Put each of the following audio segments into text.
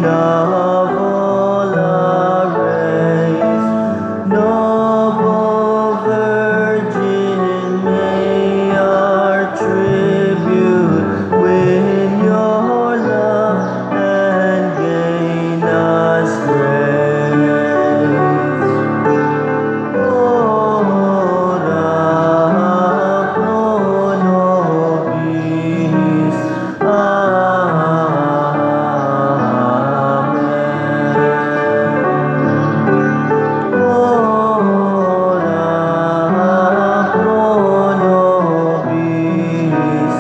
of all our race, noble Virgin, may our tribute win your love and gain us grace. Ora pro nobis.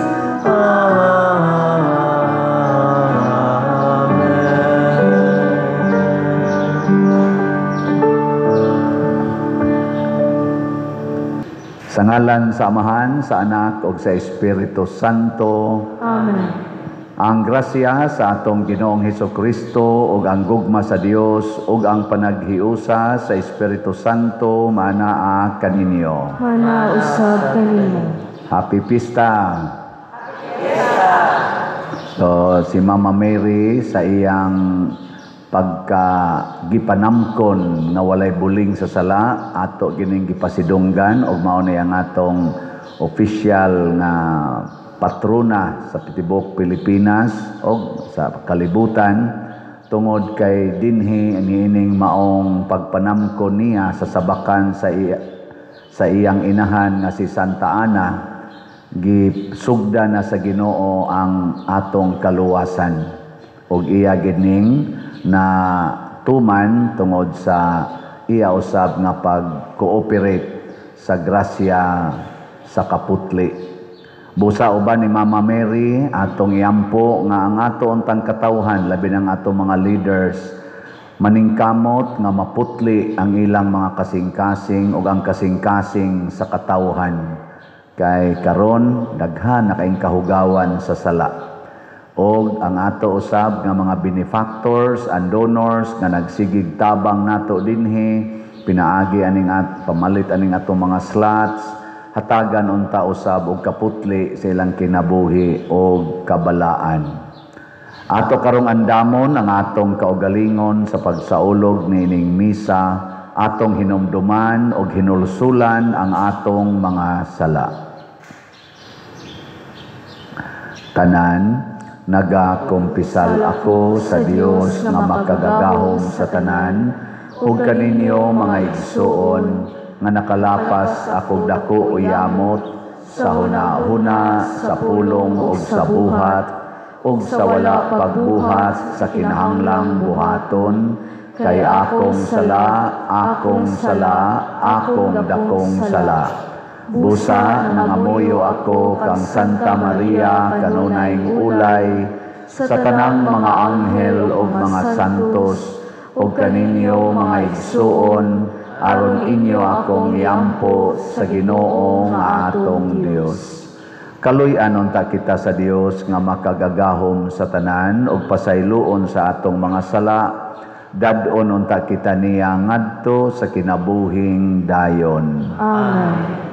Sa ngalan sa Amahan, sa Anak, ug sa Espiritu Santo. Amen. Ang grasya sa atong Ginoong Hesukristo ug ang gugma sa Dios ug ang panaghiusa sa Espiritu Santo manaa kaninyo. Manausab kanimo. Happy Pista! So, si Mama Mary sa iyang pagkagipanamkon nga walay buling sa sala, ato gining gipasidunggan ug mao na ang atong official nga patrona sa tibok Pilipinas ug sa kalibutan tungod kay dinhi niining maong pagpanamkon niya sa sabakan sa iyang inahan nga si Santa Ana. Gisugda na sa Ginoo ang atong kaluwasan ug iya gining na tuman tungod sa iya usab nga pag-cooperate sa grasya sa kaputli. Busa uban ni Mama Mary atong iampo nga ang ato untang katawhan labi ng atong mga leaders maningkamot nga maputli ang ilang mga kasing-kasing ug ang kasing-kasing sa katawhan. Kay karon daghan na kaayong kahugawan sa sala. Og ang ato usab nga mga benefactors and donors nga nagsigig tabang nato dinhi, pinaagi aning pamalit aning ato mga slots, hatagan unta usab og kaputli sa ilang kinabuhi og kabalaan. Ato karong andamon ang atong kaugalingon sa pagsaulog niining misa, atong hinumduman og hinulsulan ang atong mga sala. Tanan, nagakumpisal ako sa Dios nga makagagahom sa tanan, ug kaninyo mga igsuon nga nakalapas ako dako uyamot sa hunahuna, sa pulong ug sa buhat, ug sa wala pagbuhat sa kinahanglang buhaton, kay akong sala, akong dakong sala. Busa nangamuyo ako kang Santa Maria kanunayng ulay, sa tanang mga anghel o mga santos, o kaninyo mga igsuon, aron inyo akong iampo sa Ginoo nga atong Dios. Kaluy-an unta kita sa Dios nga makagagahom sa tanan ug pasayloon sa atong mga sala, dadon unta kita niya ngadto sa kinabuhing dayon. Amen.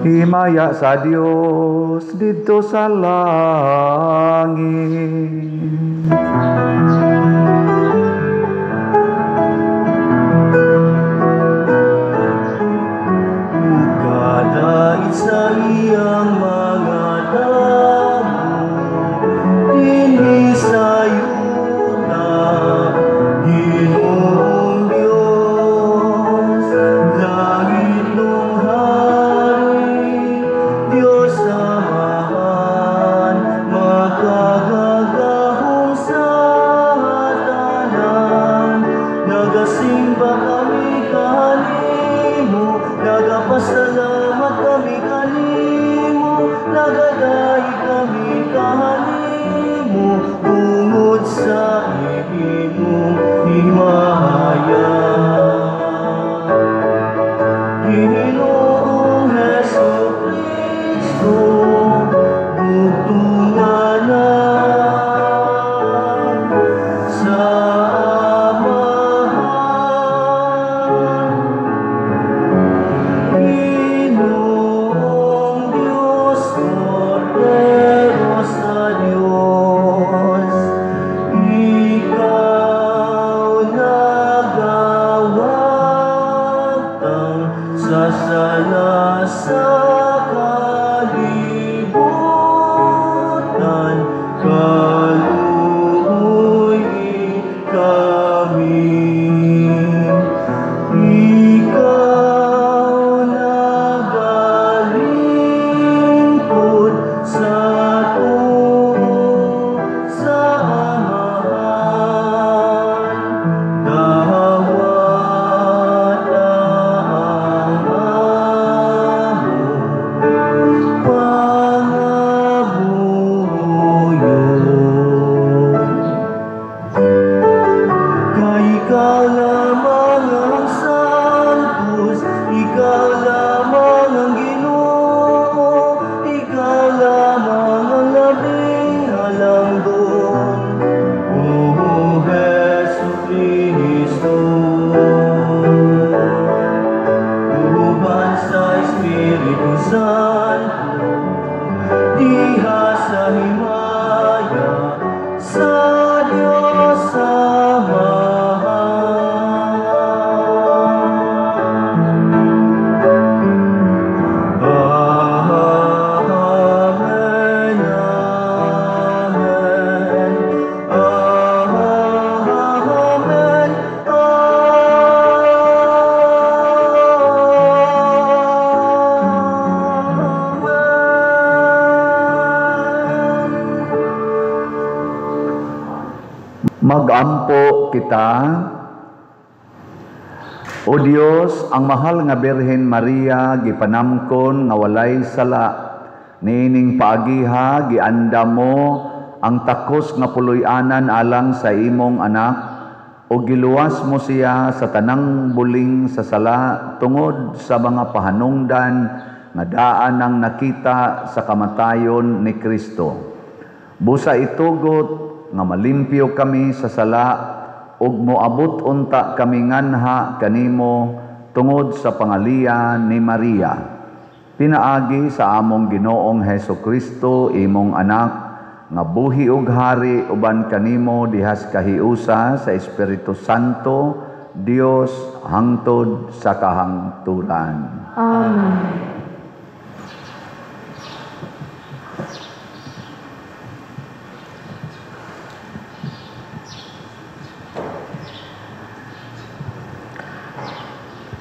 Himaya sa Dios dito dito sa langit. Kadait sa iyang mga damo, dinhi sa yuta, Ginoong Diyos, langit lunghari, Diyos Amahan, makagagahong sa tanan, nagasimba kami kanimo, nagapasalamat kami kanimo, nagadahi kami kanimo, tungod sa imong himaya. Ginoong Jesucristo, bugtunganan sa amahan. Ginoong Diyos, Cordero sa Diyos, Ikaw nagawagtang sa sala sa kalibutan, kaluoy kami. Ikaw nagalingkod sa tuo sa amahan, dawat ang among pangabuyon. Kay ikaw lamang ang santos, ikaw lamang ang Ginoo, ikaw lamang ang labing halangdon, O Jesucristo. Uban sa Espiritu Santo, diha sa himaya sa Diyos Amahan. Amen, amen, amen, Magampo kita. O Dios, ang mahal nga Birhen Maria gipanamkon nga walay sala, nining paagiha gianda mo ang takos nga puloy-anan alang sa imong anak, o giluwas mo siya sa tanang buling sa sala tungod sa mga pahanungdan nga daan ang nakita sa kamatayon ni Kristo. Busa itugot nga malimpyo kami sa sala, ug moabot unta kami nganha kanimo tungod sa pangalian ni Maria. Pinaagi sa among Ginoong Hesukristo, imong anak, nga buhi ug hari uban kanimo dihas kahiusa sa Espiritu Santo, Dios hangtod sa kahangturan. Amen.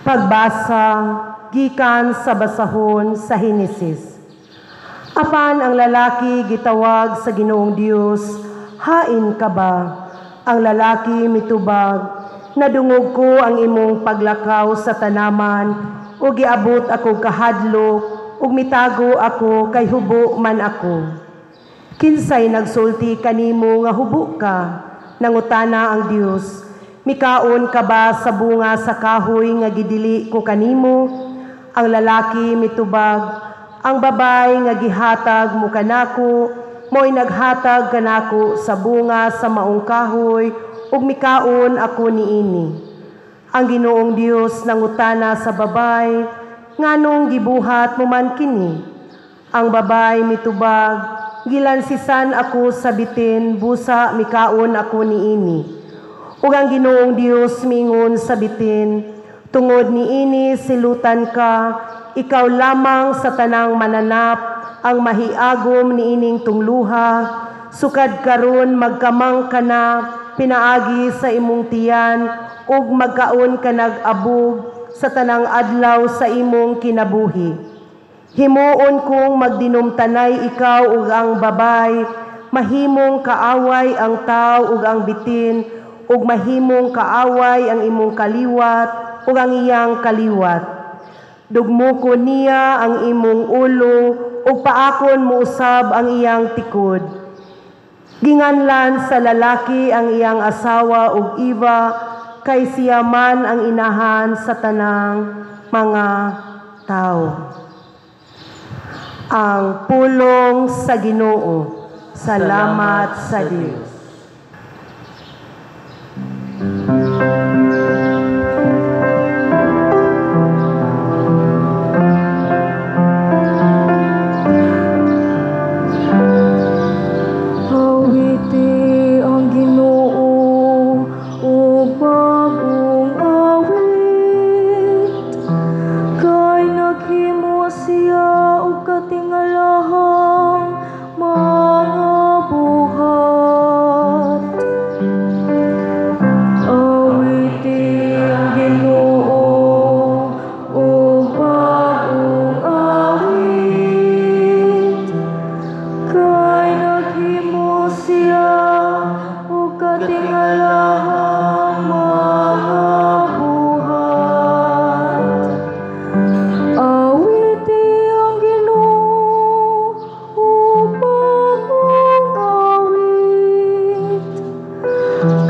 Pagbasa gikan sa basahon sa Henesis. Apan ang lalaki gitawag sa Ginoong Dios, hain ka ba? Ang lalaki mitubag, nadungog ko ang imong paglakaw sa tanaman, o giabot ako kahadlok, ug mitago ako kay hubo man ako. Kinsay nagsulti kanimo nga hubo ka? Nangutana ang Dios, mikaon ka ba sa bunga sa kahoy nga gidili ko kanimo? Ang lalaki mitubag, ang babay nga gihatag mo kanako, mo'y naghatag kanako sa bunga sa maong kahoy, ug mikaon ako niini. Ang Ginoong Dios nangutana sa babay, nganong gibuhat mo man kini? ang babay mitubag, gilansisan ako sa bitin, busa mikaon ako niini. Ug ang Ginoong Dios mingon sa bitin, tungod niini silutan ka, ikaw lamang sa tanang mananap, ang mahiagom niining tungluha, sukad karon magkamang ka na, pinaagi sa imong tiyan, ug magkaon ka nag-abog sa tanang adlaw sa imong kinabuhi. Himuon kong magdinumtanay ikaw ug ang babay, mahimong kaaway ang tao ug ang bitin, ug mahimong kaaway ang imong kaliwat ug ang iyang kaliwat. Dugmoko niya ang imong ulo ug paakon mo usab ang iyang tikod. Ginganlan sa lalaki ang iyang asawa ug iba, kay siya man ang inahan sa tanang mga tao. Ang pulong sa Ginoo. Salamat sa Dios. Awiti ang Ginoo ug bagong awit, kay naghimo siya og katingalahang mga buhat. Awiti ang Ginoo ug bagong awit, kay naghimo siya og katingalahang mga buhat. Awiti ang Ginoo ug bagong awit,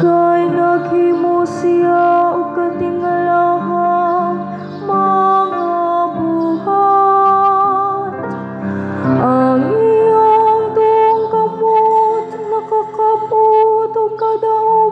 kay naghimo siya og katingalahang mga buhat. Ang iyang tuong kamot nakakapot og kadaot.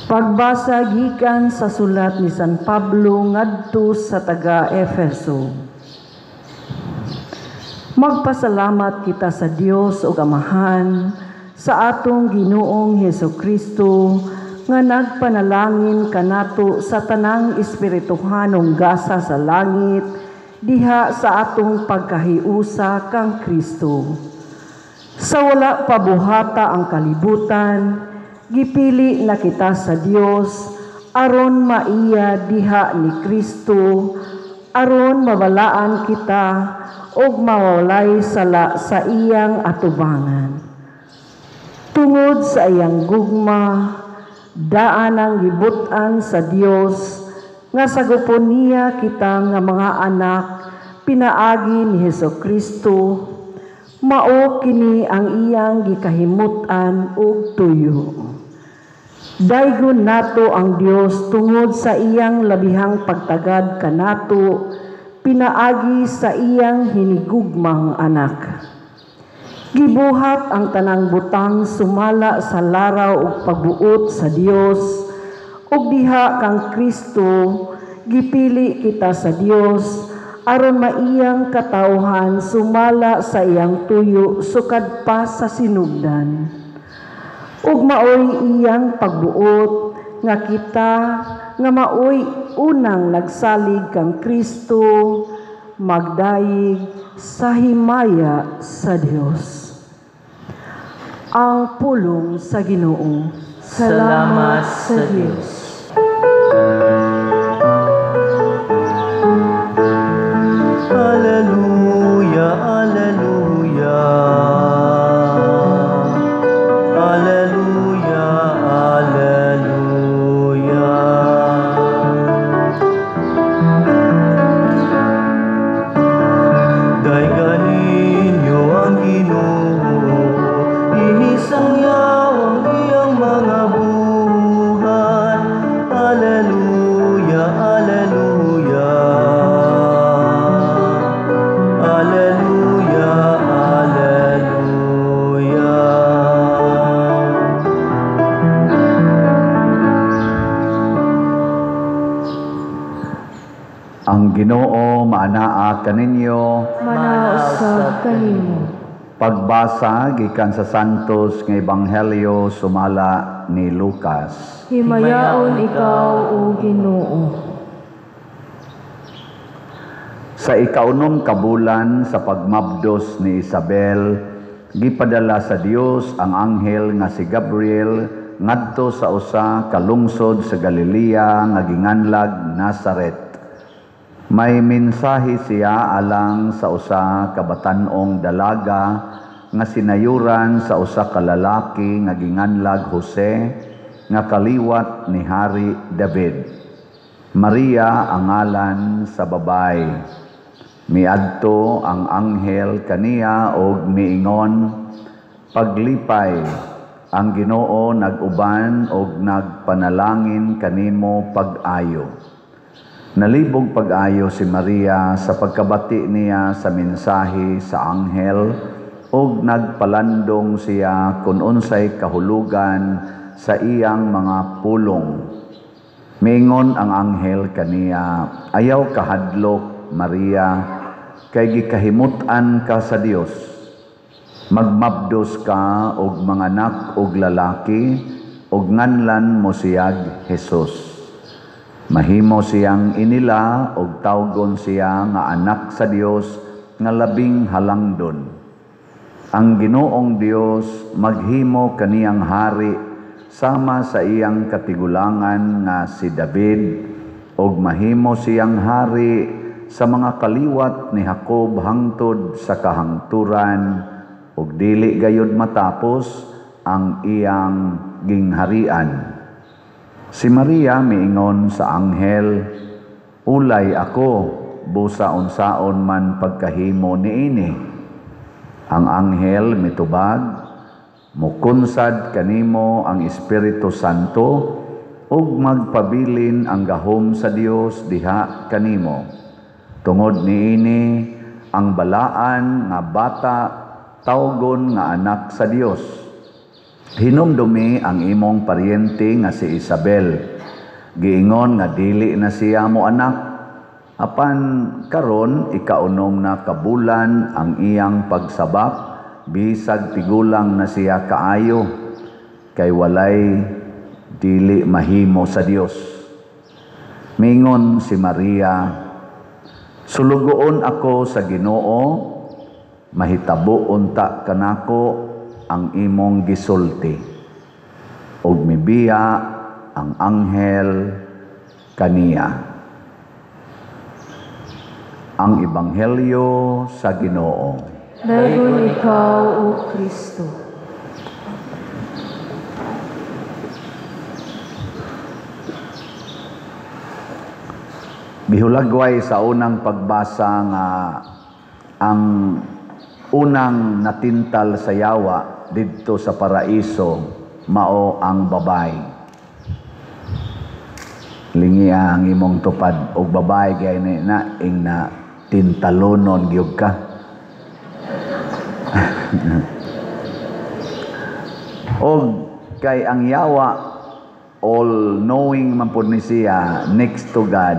Pagbasa gikan sa sulat ni San Pablo ngadto sa taga-Efeso. Magpasalamat kita sa Dios ug Amahan sa atong Ginoong Hesukristo nga nagpanalangin kanato sa tanang espirituhanong gasa sa langit diha sa atong pagkahiusa kang Kristo. Sa wala pabuhata ang kalibutan, gipili na kita sa Dios aron maiya diha ni Kristo, aron mabalaan kita og mawalay sala sa iyang atubangan. Tungod sa iyang gugma, daan ang gibutan sa Dios nga sagupon niya kita nga mga anak pinaagi ni Hesukristo. Mao kini ang iyang gikahimutan ug tuyo. Daygon nato ang Dios tungod sa iyang labihang pagtagad kanato pinaagi sa iyang hinigugmang anak. Gibuhat ang tanang butang sumala sa laraw ug pagbuot sa Dios ug diha kang Kristo gipili kita sa Dios aron maiyang katawhan sumala sa iyang tuyo sukad pa sa sinugdan. Ug maoy iyang pagbuot nga kita nga maoy unang nagsalig kang Kristo magdayeg sa himaya sa Dios. Ang pulong sa Ginoo. Salamat sa Diyos. Alleluia, alleluia. Alleluia, alleluia. Dayganin niyo ang Ginoo, ihisang yaw ang iyang mga buhay. Alleluia, alleluia. Alleluia, alleluia. Ang Ginoo maanaa kaninyo. Manausab kanimo. Pagbasa gikan sa Santos nga Ebanghelyo sumala ni Lucas. Himayaon ikaw, O Ginoo. Sa ikaunom kabulan sa pagmabdos ni Isabel, gipadala sa Dios ang anghel nga si Gabriel ngadto sa usa ka lungsod sa Galilea nga ginganlag Nazaret. May mensahe siya alang sa usa ka batan-ong dalaga nga sinayuran sa usa ka lalaki nga ginganlag Jose nga kaliwat ni Hari David. Maria ang ngalan sa babay. Miadto ang anghel kaniya og miingon, paglipay, ang Ginoo nag-uban og nagpanalangin kanimo pag-ayo. Nalibog pag-ayo si Maria sa pagkabati niya sa mensahe sa anghel ug nagpalandong siya kun unsay kahulugan sa iyang mga pulong. Miingon ang anghel kaniya, ayaw kahadlok Maria, kay gikahimutan ka sa Dios. Magmabdos ka og manganak og lalaki og nganlan mo siyag Jesus. Mahimo siyang inila og tawgon siya nga anak sa Dios nga labing halangdon. Ang Ginoong Dios maghimo kaniyang hari sama sa iyang katigulangan nga si David og mahimo siyang hari sa mga kaliwat ni Jacob hangtod sa kahangturan ug dili gayud matapos ang iyang gingharian. Si Maria miingon sa anghel, ulay ako, busa unsaon man pagkahimo niini. Ang anghel mitubag, mukunsad kanimo ang Espiritu Santo ug magpabilin ang gahom sa Dios diha kanimo. Tungod niini ang balaan nga bata tawgon nga anak sa Dios. Hinumdumi ang imong paryente nga si Isabel. Giingon nga dili na siya mo anak. Apan karon ikaunom na kabulan ang iyang pagsabak, bisag tigulang na siya kaayo, kay walay dili mahimo sa Dios. Mingon si Maria, sulugoon ako sa Ginoo, mahitabo unta kanako ang imong gisulti, ug mibiya ang anghel kaniya. Ang Ebanghelyo sa Ginoo. Dayon ikaw, O Kristo. Bihulagway sa unang pagbasa nga ang unang natintal sa yawa didto sa paraiso mao ang babay. Lingiya ang imong tupad og babay gay na ing na tintalonon gyud ka. Og kay ang yawa all knowing man pud ni siya next to God.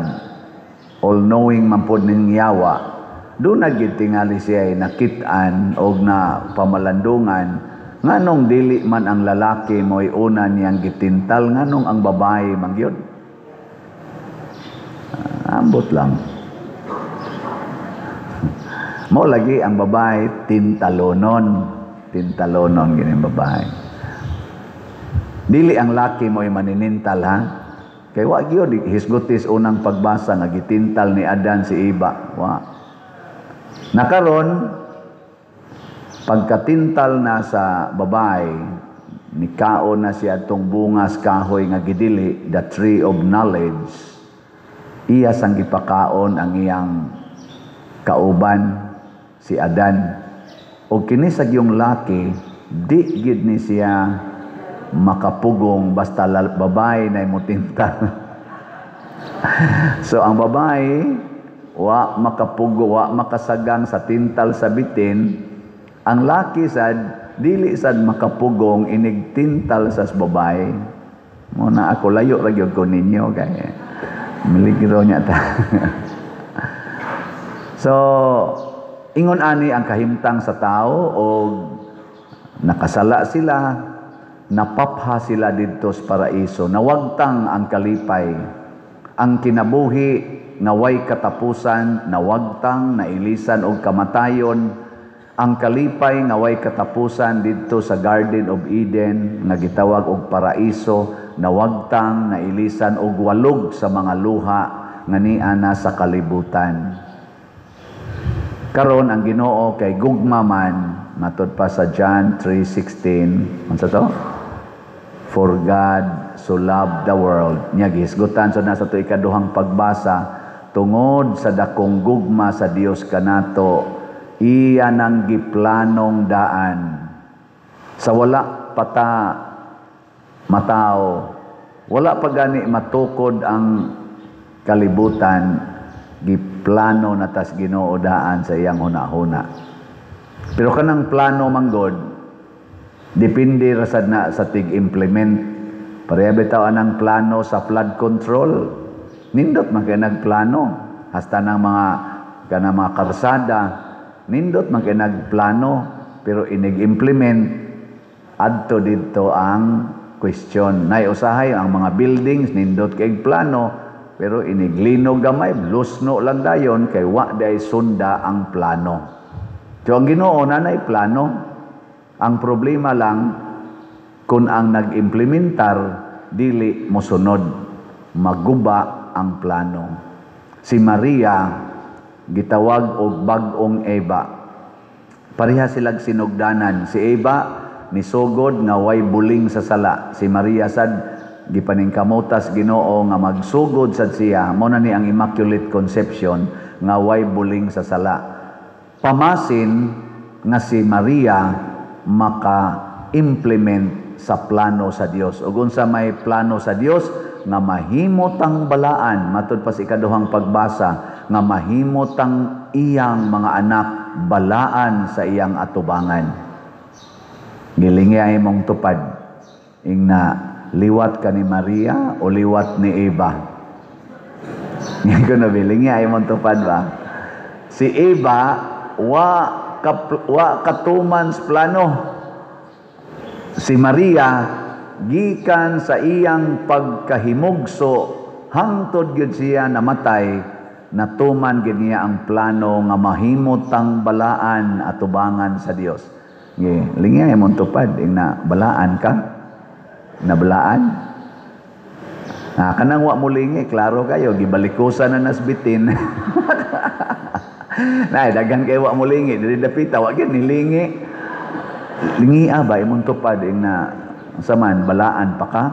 All knowing man pud ning yawa. Doon na gyud tingali siya nakit-an og na pamalandungan nganong dili man ang lalaki mo'y una niyang gitintal, nganong ang babae mangyod. Ambot lang. Mo lagi ang babae tintalonon gini ang babae. Dili ang laki mo'y maninintal ha. Kay wa gyud hisgutis unang pagbasa nga gitintal ni Adan si Eva. Wa. Nakaron pagkatintal na sa babae, nikaon na siya tong bungas kahoy nga gidili, the tree of knowledge. Iya sang gipakaon ang iyang kauban si Adan. O kini sa giyong laki, di gid ni siya makapugong basta babae na imutintal. So ang babae wa makapugo, wa makasagang sa tintal sa bitin. Ang laki sad dili sad makapugong inig tintal sa babae. Muna ako layo ra gyud ko ninyo kay miligro niya ta. So ingon ani ang kahimtang sa tao og nakasala sila, napapha sila didto sa paraiso, nawagtang ang kalipay, ang kinabuhi nga way katapusan, nawagtang, nailisan og kamatayon, ang kalipay nga way katapusan didto sa Garden of Eden nga gitawag og paraiso, nawagtang, nailisan og walog sa mga luha nga niana sa kalibutan. Karon ang Ginoo kay gugma man, matud pa sa John 3:16, unsa to? For God so loved the world. Nya gihisgutan so nasa to ikaduhang pagbasa, tungod sa dakong gugma sa Dios kanato, iya nang giplanong daan sa wala pata matao, wala pa gani matukod ang kalibutan, giplano na tas Ginoo daan sa iyang hunahuna. Pero kanang plano manggod depende ra sad na sa tig-implement. Pareha bitaw anang plano sa flood control, nindot man kay nagplano hasta nang mga karsada, nindot man kay nagplano, pero inig-implement adto didto ang question. Nay usahay ang mga buildings nindot kay plano, pero iniglinog gamay, lusno lang dayon kay wa day sunda ang plano. So ang Ginoo nanay plano. Ang problema lang kung ang nag-implementar dili mosunod, maguba ang plano. Si Maria gitawag og bag-ong Eva. Pareha silang sinugdanan. Si Eva nisugod nga way buling sa sala. Si Maria sad gipaningkamutas Ginoo nga magsugod sad siya. Mao na ni ang Immaculate Conception nga way buling sa sala. Pamasin nga si Maria maka-implement sa plano sa Dios. Ug unsa may plano sa Dios nga mahimot ang balaan, matud pa sa ikaduhang pagbasa, nga mahimot ang iyang mga anak balaan sa iyang atubangan. Gilingi ay mong tupad Ingna liwat ka ni Maria o liwat ni Eva? Ngayon ko nabiling niya, ay mong tupad ba? Si Eva, wa katuman sa plano. Si Maria, gikan sa iyang pagkahimugso, hangtod gyud siya namatay, natuman gyud niya ang plano nga mahimot ang balaan at tubangan sa Dios. Lingi ay mong tupad, na balaan ka? Nabalaan? Kanang wa mo lingi, klaro kayo, gibalikusan na nasbitin. Nay, dagan kayo wa mo lingi, dili dapita, wa gyud nilingi. Lingi ba imong tupad na saman balaan pa ka?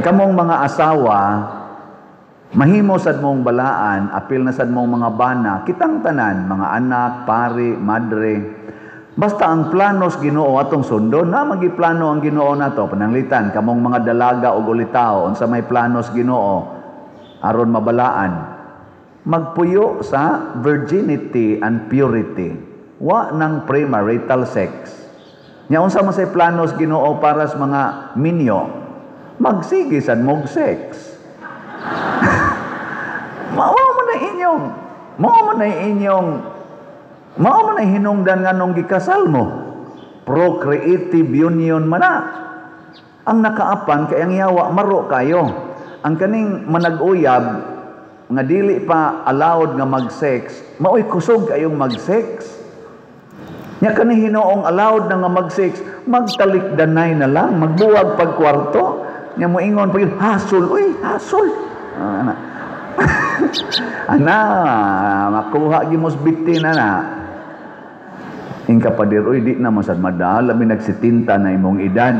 Kamong mga asawa, mahimo sad mong balaan, apil na sad mong mga bana, kitang tanan, mga anak, pari, madre. Basta ang planos Ginoo atong sundon, na magiplano ang Ginoo nato. Pananglitan, kamong mga dalaga o ulitaw, unsa may planos Ginoo, aron mabalaan. Magpuyo sa virginity and purity. Wa ng premarital sex. Nya unsa man say planos Ginoo para sa mga minyo, magsige sad mog sex. Mao man na hinungdan nga nung gikasal mo. Procreative union man na. Ang nakaapan kay ang yawa maro kayo. Ang kaning manag-uyab nga dili pa allowed nga mag-sex, maoy kusog kayong mag-sex. Nya kani Hinoong allowed na nga mag-sex, magtalikdanay na lang, magbuwag pag kwarto. Nya moingon pa yun, hasol, hasol. Makuha gimos bitin Ingka pa dir, di na masad madala, nagsitinta na imong edad.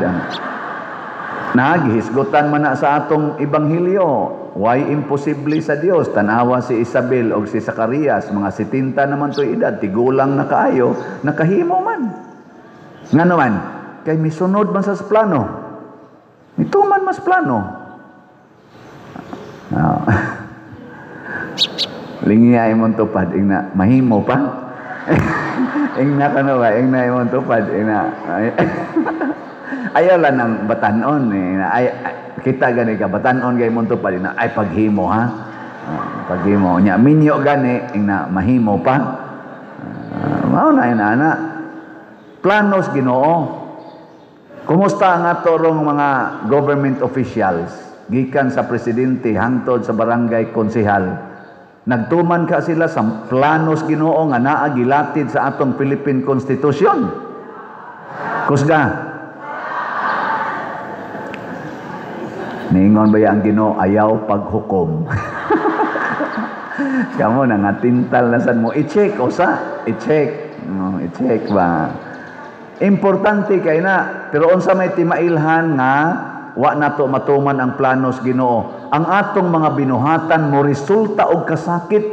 Nagihisgutan man na sa atong Ebanghelyo, why imposible sa Dios? Tanawa si Isabel o si Zacarias, mga 70 naman to edad, tigulang na kaayo, nakahimo man. Nga naman, kay misunod man sa plano. Ito man mas plano. Lingi ay mong tupad, ingna, mahimo pa. Ingna ka na ba? Ingna ay mong tupad, ingna. Ayaw lang ng batanon. Kita gani ka, batanon gay mong tupad, ingna, ay paghimo ha. Paghimo. Nya, minyo gani, ingna, mahimo pa. Mauna ina. Planos Ginoo. Kumusta ang atorong mga government officials? Gikan sa presidente, hangtod sa barangay konsehal. Nagtuman ka sila sa planos Ginoo nga naa gilatid sa atong Philippine Constitution. Kusga. Ningon ba ang Ginoo ayaw paghukom? Kamo nangatintal na sad mo i-check usa, i-check. I-check ba. Importante kay na, pero unsa may timailhan nga wa nato matuman ang planos Ginoo. Ang atong mga binuhatan mo resulta og kasakit.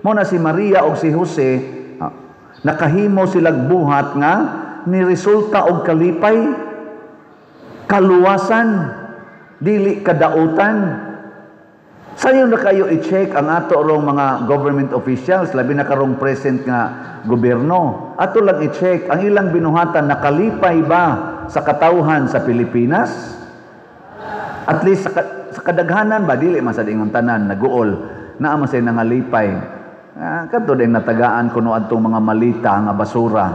Mo na si Maria og si Jose, nakahimo silang buhat nga ni resulta og kalipay, kaluwasan, dili kadautan. Sayo na kayo i-check ang ato rong mga government officials, labi na karong present nga gobyerno. Ato lang i-check ang ilang binuhatan nakalipay ba sa katawhan sa Pilipinas? At least sa kadaghanan ba, dili masad ingon tanan, naguol, naa man say nangalipay. Kadto din natagaan kuno adtong mga malita nga basura.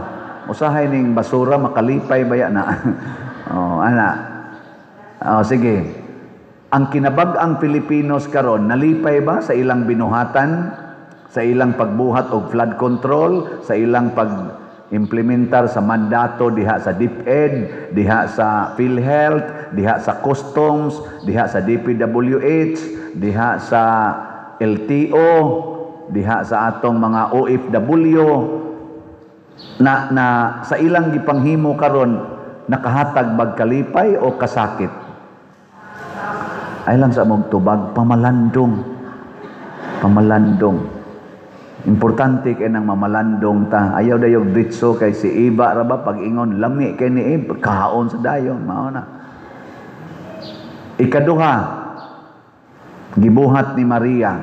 Usahay ning basura makalipay baya na. Sige. Ang kinabag-ang Pilipinos karon nalipay ba sa ilang binuhatan, sa ilang pagbuhat og flood control, sa ilang pag-implementar sa mandato diha sa DepEd, diha sa PhilHealth, diha sa Customs, diha sa DPWH, diha sa LTO, diha sa atong mga OFW na sa ilang gipanghimo karon nakahatag bag kalipay o kasakit? Ay lang sa mong tubag, pamalandong. Pamalandong. Importante kay nang mamalandong ta. Ayaw dayog ditso kay si Eva raba pag ingon lami kay ni Eva kaon sa dayon mao na. Ikaduha, gibuhat ni Maria.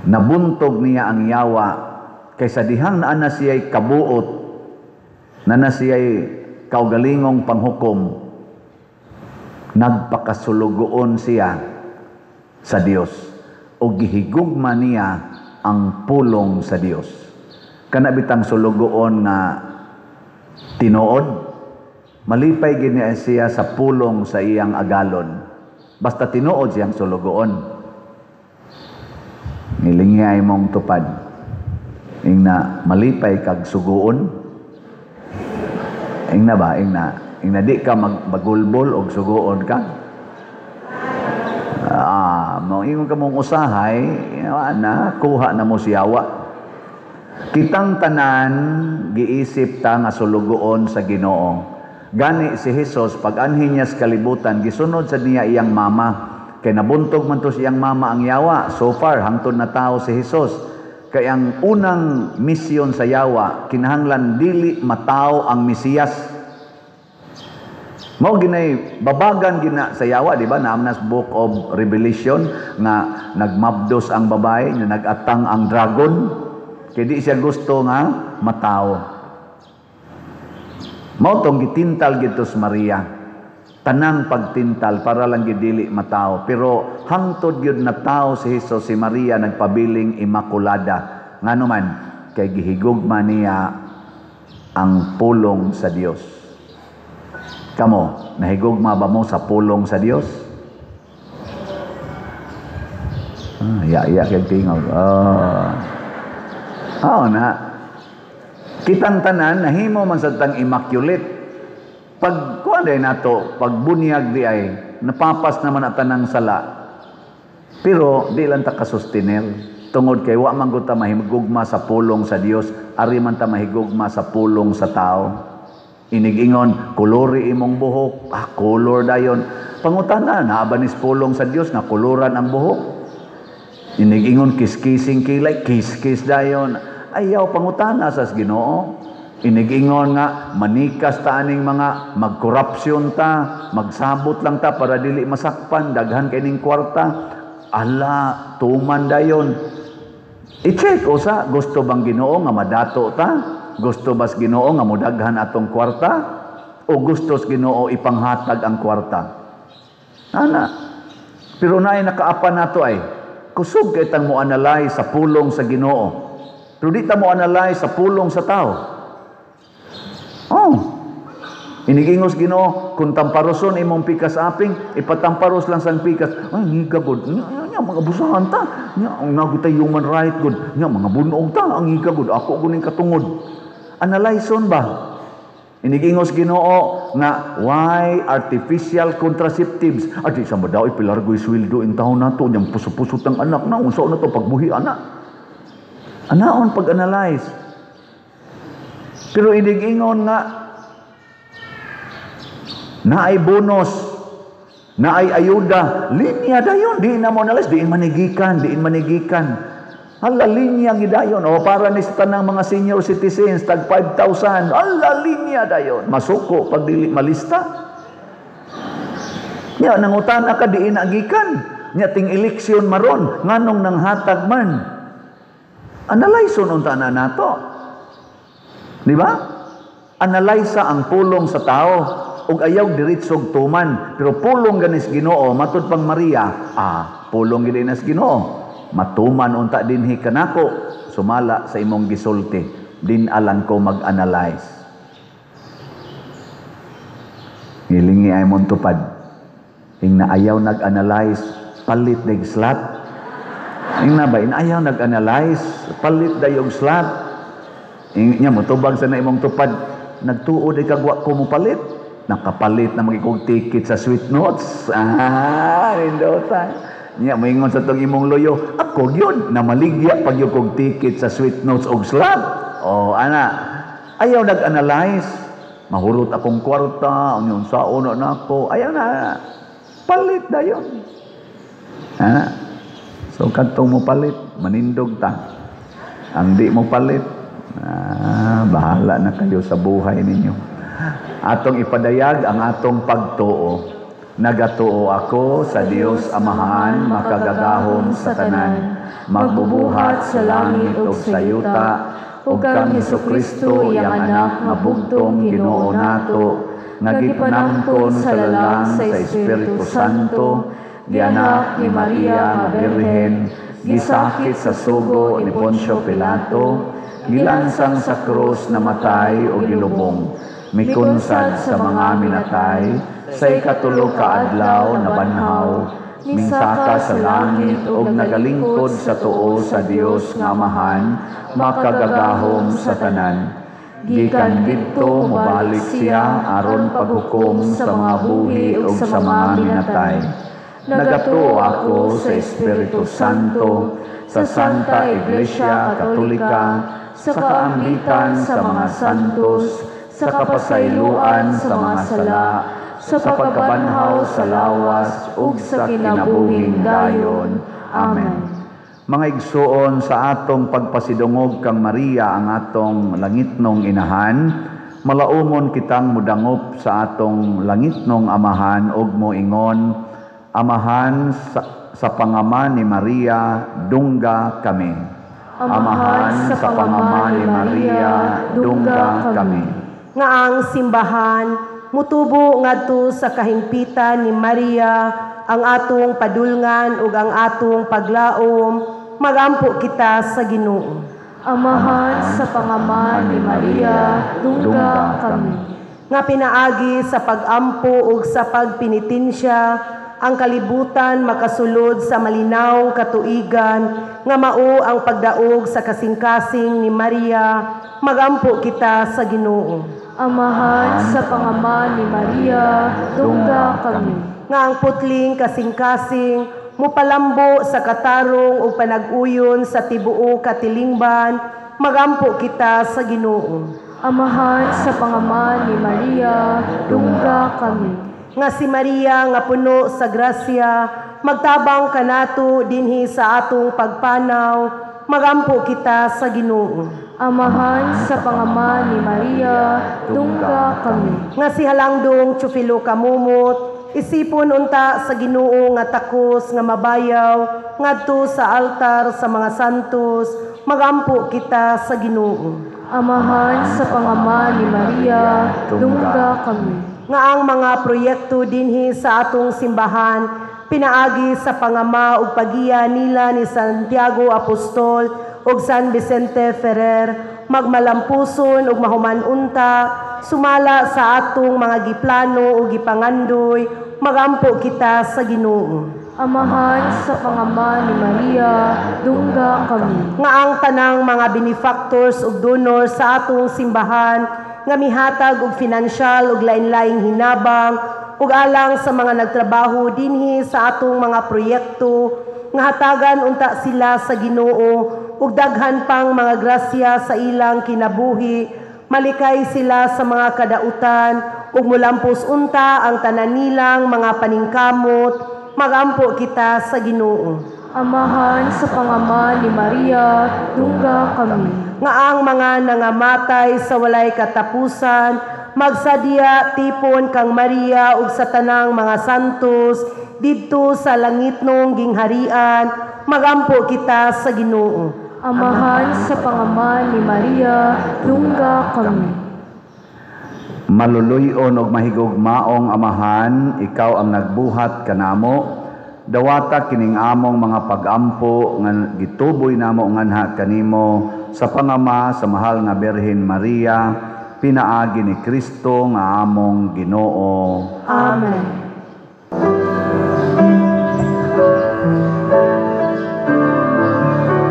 Nabuntog niya ang yawa kaysa dihang naa na siya'y kabuot, na siya'y kaugalingong panghukom, nagpakasulugoon siya sa Dios o gihigugma niya ang pulong sa Dios. Kana bitang sulugoon nga tinuod, malipay gini siya sa pulong sa iyang agalon. Basta tinuod siyang sulugoon. Nilingay mong tupad. Ingna malipay kag suguon. Ingna ba? Ingna di ka magulbol og suguon ka. Ingon ka mong usahay, na kuha na mo siyawa. Kitang tanan giisip ta nga sulugoon sa Ginoo. Gani si Jesus pag anhin niya sa kalibutan, gisunod sa niya iyang mama. Kay nabuntog man to siyang mama ang yawa. So far hangtod na tao si Jesus. Kay ang unang misyon sa yawa, kinahanglan dili mataw ang Mesiyas. Mao ginay babagan gina sa yawa, di ba? Naamnas Book of Revelation nga nagmabdos ang babae, nga nagatang ang dragon. Kay di siya gusto nga mataw. Mao tong gitintal gito sa Maria. Tanang pagtintal para lang gidili mataw. Pero hangtod gyud na tao si Jesus, si Maria nagpabiling Immaculada. Ngano man kay gihigugma niya ang pulong sa Dios. Kamo, nahigugma ba mo sa pulong sa Dios? Kay tingaw. Na. Kitang tanan nahimo man sa tang immaculate. Pag kuan day nato, pag bunyag di ay napapas naman at tanang sala. Pero di lang ta kasustenel. Tungod kay wa man gud ta mahigugma sa pulong sa Dios, ari man ta mahigugma sa pulong sa tao. Inig-ingon, kulori imong buhok. Color dayon. Pangutana, naabanis pulong sa Dios na kuluran ang buhok. Inig-ingon, kiskising kilay, kiskis dayon. Ayaw pangutana sa Ginoo. Inig-ingon nga, manikas ta aning mga magkorupsyon ta, magsabot lang ta para dili masakpan, daghan kining kwarta. Ala, tuman dayon. I-check o sa, gusto bang Ginoo nga madato ta? Gusto bas Ginoo nga mudaghan atong kwarta? O gustos Ginoo ipanghatag ang kwarta? Ana. Pero naay nakaapan nato ay, kusog kay tang mo analyze sa pulong sa Ginoo. Pero di ta mo analyze sa pulong sa tao. Inigingos Ginoo, kung tamparoson imong pikas aping, ipatamparos lang sang pikas. Ay, ngiga good. Nya mga busahan ta. Nya ang nagutay human right good. Nya mga bunog ta ang ngiga good. Ako guning katungod. Analyson ba? Inigingos Ginoo nga why artificial contraceptives? Adi sa daw ipilargoy sweldo in taon nato yang puso-pusot ang anak na unsa na to pagbuhi anak. Anaon pag-analyze. Pero inigingon nga naay bonus, naay ayuda, linya dayon, diin na mo analyze, diin manigikan. Hala, linya gidayon. O para ni sa tanang mga senior citizens, tag 5,000. Hala, linya dayon. Masuko, pag dili malista. Nya, nangutana ka, diin agikan. Nya, ting eleksyon maron. Nganong nang hatag man. Analyze unta na nato. Di ba? Analyze ang pulong sa tao. Ug ayaw diritsog tuman. Pero pulong ganis Ginoo, matud pang Maria, pulong ginas Ginoo. Matuman unta dinhi kanako, sumala sa imong gisulti, din alang ko mag-analyze. Hilingi ay mong tupad. Ing na ayaw nag-analyze, palit dayong slot. Ing na ba, ayaw nag-analyze, palit dayong slot. Ing niya, mutubag sa na imong tupad, nagtuod ay kagwa ko mo palit. Nakapalit na magiging ticket sa Sweet Notes. Rindotan. Nya moingon sa tong imong loyo, ako gyud na maligya pag yung ticket sa Sweet Notes og slot. Ana, ayaw nag-analyze. Mahurot akong kwarta, ang saon na ako. Ayaw na. Palit dayon. Ana. So kadtong mo palit, manindog ta. Ang di mo palit, bahala na kayo sa buhay ninyo. Atong ipadayag ang atong pagtuo. Nagatuo ako sa Dios Amahan, makagagahom sa tanan, magbubuhat sa langit ug sa yuta, ug kang Hesukristo iyang anak nga bugtong Ginoo nato, nga gipanangkon sa lalang sa Espiritu Santo, gianak ni Maria nga Birhen, gisakit sa sugo ni Poncio Pilato, gilansang sa krus namatay o gilubong, mikunsad sa mga minatay, sa ikatulo ka adlaw na banhaw, minsaka sa langit ug nagalingkod sa tuo sa Dios nga Amahan, makagagahom sa tanan. Gikan didto mobalik siya aron paghukom sa mga buhi ug sa mga minatay. Nagatuo ako sa Espiritu Santo, sa Santa Iglesia Katolika, sa kaambitan sa mga santos, sa kapasayloan sa mga sala, sa pagkabanhaw sa lawas ug sa kinabuhing dayon. Amen. Mga igsuon, sa atong pagpasidungog kang Maria ang atong langitnong inahan, malaumon kitang mudangop sa atong langitnong amahan ug moingon, Amahan sa pangaman ni Maria, dungga kami. Amahan sa pangaman ni Maria, dungga kami. Nga ang simbahan mutubo ngadto sa kahimpitan ni Maria ang atong padulngan ug ang atong paglaom, magampo kita sa Ginoo. Amahan sa pangaman ni Maria, dungga kami. Nga pinaagi sa pagampo ug sa pagpinitensya, ang kalibutan makasulod sa malinaw katuigan, nga mao ang pagdaog sa kasing-kasing ni Maria, magampo kita sa Ginoo. Amahan sa pangaman ni Maria, dungga kami. Nga ang putling kasing-kasing mupalambo sa katarong o panag-uyon sa tibuo katilingban, magampo kita sa Ginoo. Amahan sa pangaman ni Maria, dungga kami. Nga si Maria nga puno sa grasya, magtabang kanato dinhi sa atong pagpanaw, magampo kita sa Ginoo. Amahan sa pangaman ni Maria, dungga kami. Nga si Halangdong Chufilo Kamumot, isipon unta sa Ginoo nga takos nga mabayaw, ngadto sa altar sa mga santos, magampo kita sa Ginoo. Amahan sa pangaman ni Maria, dungga kami. Nga ang mga proyekto dinhi sa atong simbahan, pinaagi sa pangama ug pagiya nila ni Santiago Apostol ug San Vicente Ferrer, magmalampuson ug mahuman unta, sumala sa atong mga giplano ug gipangandoy, magampo kita sa Ginoo. Amahan sa pangaman ni Maria, dungga kami. Nga ang tanang mga benefactors ug donor sa atong simbahan, nga mihatag og finansyal ug lain-laing hinabang ug alang sa mga nagtrabaho dinhi sa atong mga proyekto, nga hatagan unta sila sa Ginoo ug daghan pang mga grasya sa ilang kinabuhi, malikay sila sa mga kadautan ug mulampos unta ang tanan nilang mga paningkamot, magampo kita sa Ginoo. Amahan sa pangaman ni Maria, dungga kami. Nga ang mga nangamatay sa walay katapusan, magsadya tipon kang Maria ug sa tanang mga santos, didto sa langitnong gingharian, magampo kita sa Ginoo. Amahan sa pangaman ni Maria, dungga kami. Maluluyon og mahigugmaong Amahan, ikaw ang nagbuhat kanamo, dawata kining among mga pagampo nga gituboy namo nganha kanimo sa pangama sa mahal nga Birhen Maria, pinaagi ni Kristo nga among Ginoo. Amen.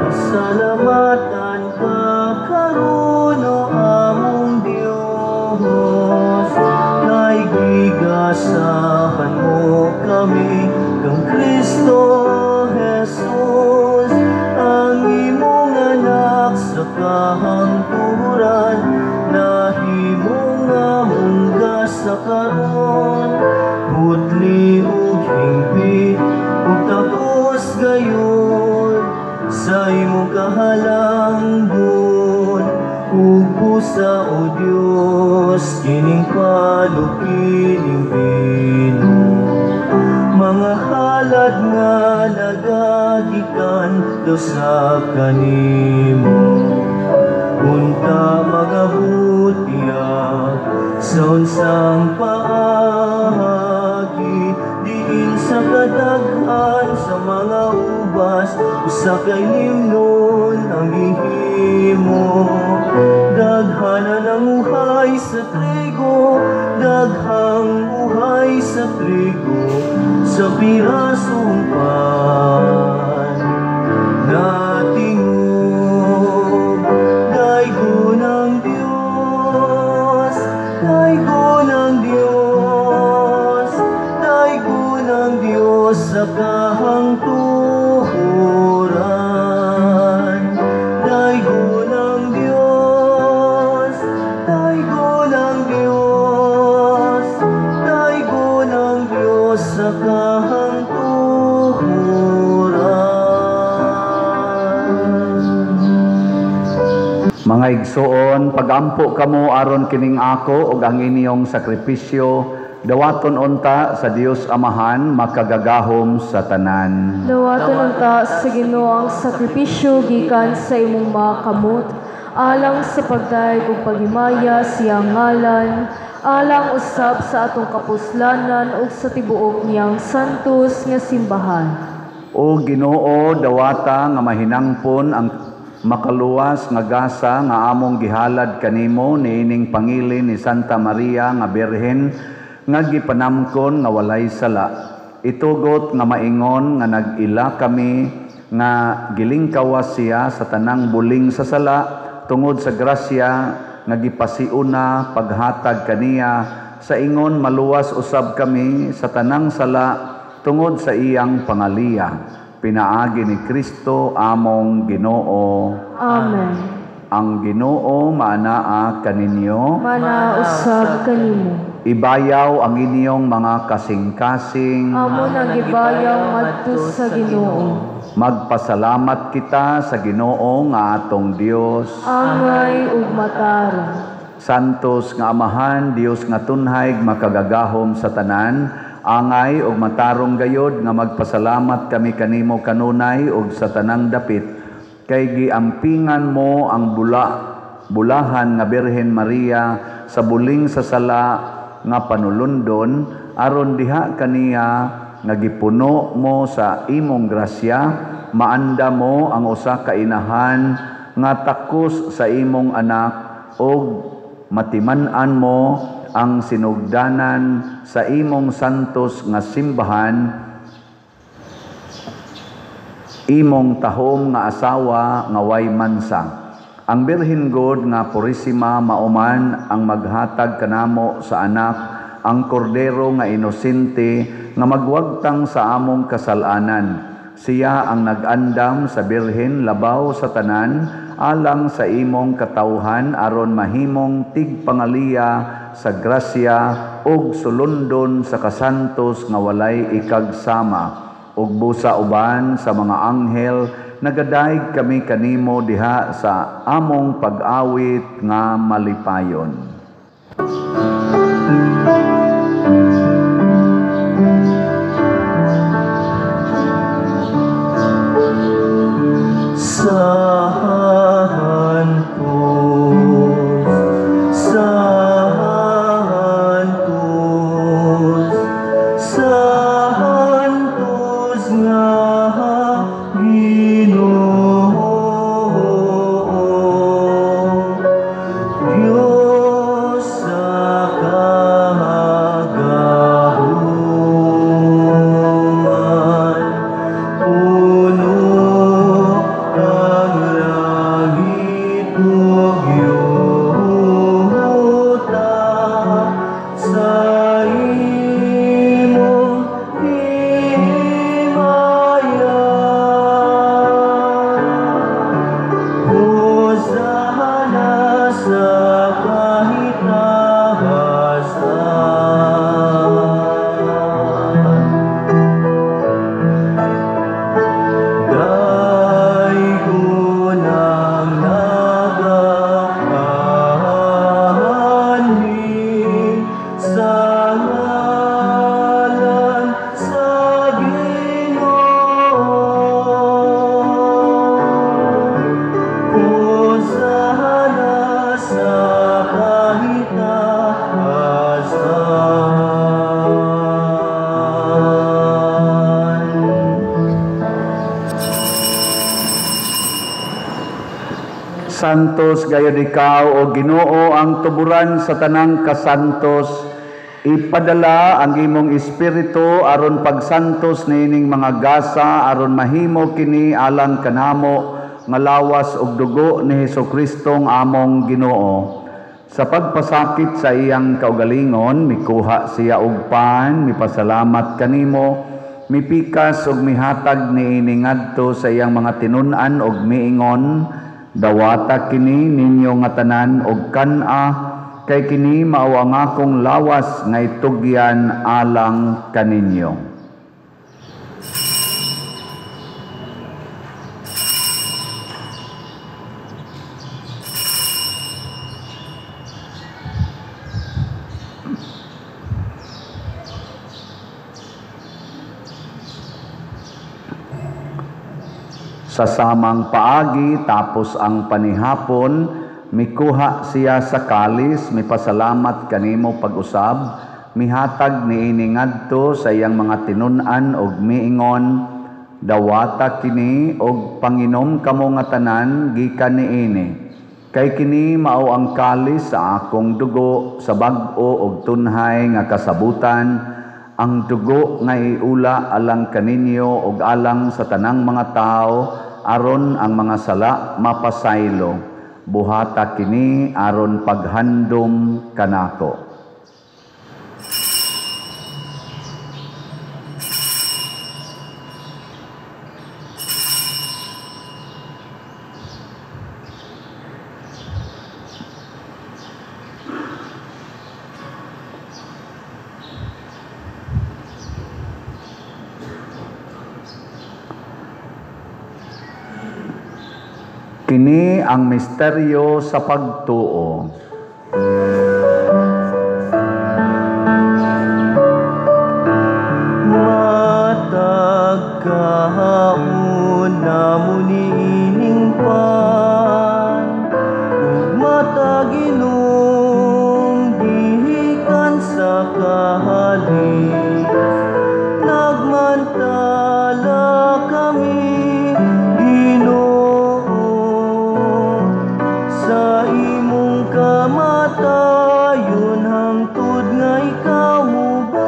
Pasalamatan ka karon o among Dios, kay gigasahan mo kami kang Kristo Jesus, ang imong anak sa kahangturan, nahimong among sa karon, butli ug hingpit ug tapos gayon, sa imong kahalangdon ug pusa o Dios, kining palukining bino, mga halad nga nagagikan daw sa kanimo. sa unsang paagi, diin sa kadaghan sa mga ubas, usa kay nimnon ang gihimo. Daghanan ang uhay sa trigo, daghang uhay sa trigo, sa pirasong pan natingog. Daigo ng Diyos, daigo ng Diyos, daigo ng Diyos sa kahangturan. Daigo ng Diyos, daigo ng Diyos, daigo ng Diyos sa Mga igsoon, pagampo kamo aron kining ako ug ang inyong sakripisyo, dawaton unta sa Dios Amahan makagagahom sa tanan. Dawaton unta sa Ginoo ang sakripisyo gikan sa imong mga kamot, alang sa pagdayeg ug paghimaya siyang ngalan, alang usab sa atong kapuslanan ug sa tibuok niyang santos nga simbahan. O Ginoo, dawata nga mahinangpon ang makaluwas nga gasa nga among gihalad kanimo niining pangilin ni Santa Maria nga Birhen nga gipanamkon nga walay sala. Itugot nga maingon nga nag-ila kami nga gilingkawas siya sa tanang buling sa sala tungod sa grasya nga gipasiuna paghatag kaniya sa ingon maluwas usab kami sa tanang sala tungod sa iyang pangaliya. Pinaagi ni Kristo among Ginoo. Amen. Ang Ginoo maanaa kaninyo. Manausab kanimo. Ibayaw ang inyong mga kasing-kasing. Amo nang gibayaw ngadto sa Ginoo. Magpasalamat kita sa Ginoo nga atong Dios. Angay ug matarong. Santos nga Amahan, Dios nga tunhay makagagahom sa tanan. Angay ug matarong gayod nga magpasalamat kami kanimo kanunay ug sa tanang dapit kay giampingan mo ang bulahan nga Birhen Maria sa buling sa sala nga panulundon aron diha kaniya nga gipuno mo sa imong grasya, maanda mo ang usa ka inahan nga takos sa imong anak ug matiman-an mo ang sinugdanan sa imong santos nga simbahan, imong tahom nga asawa nga way mansa. Ang Birhen God nga purisima mauman ang maghatag kanamo sa anak, ang kordero nga inosente nga magwagtang sa among kasalanan. Siya ang nag-andam sa Birhen labaw sa tanan, alang sa imong katawhan aron mahimong tigpangaliya sa grasya ug sulundon sa kasantos nga walay ikagsama ug busa uban sa mga anghel nagadayeg kami kanimo diha sa among pag-awit nga malipayon. Diyos Santos gayud ikaw o Ginoo ang tuburan sa tanang kasantos. Ipadala ang imong espiritu aron pagsantos niining mga gasa aron mahimo kini alang kanamo nga lawas og dugo ni Hesukristo nga among Ginoo. Sa pagpasakit sa iyang kaugalingon, mikuha siya og pan, mipasalamat kanimo, mipikas og mihatag niini ngadto sa iyang mga tinun-an og miingon, dawata kini ninyo nga tanan og kan-a, kay kini mao ang akong lawas nga itugyan alang kaninyo. Sa samang paagi tapos ang panihapon, mikuha siya sa kalis, mipasalamat kanimo pag-usab, mihatag niini ngadto sa iyang mga tinun-an og miingon, dawata kini og panginom kamo nga tanan gikan niini. Kay kini mao ang kalis sa akong dugo sa bag-o og tunhay nga kasabutan, ang dugo nga iula alang kaninyo og alang sa tanang mga tao aron ang mga sala mapasaylo. Buhata kini aron paghandom kanako. Kini ang misteryo sa pagtuo. Matag kahapon na munining pan, ug matag inom gikan sa kahalis, nagmantala kami sa imong kamatayon hangtod nga ikaw mubalik.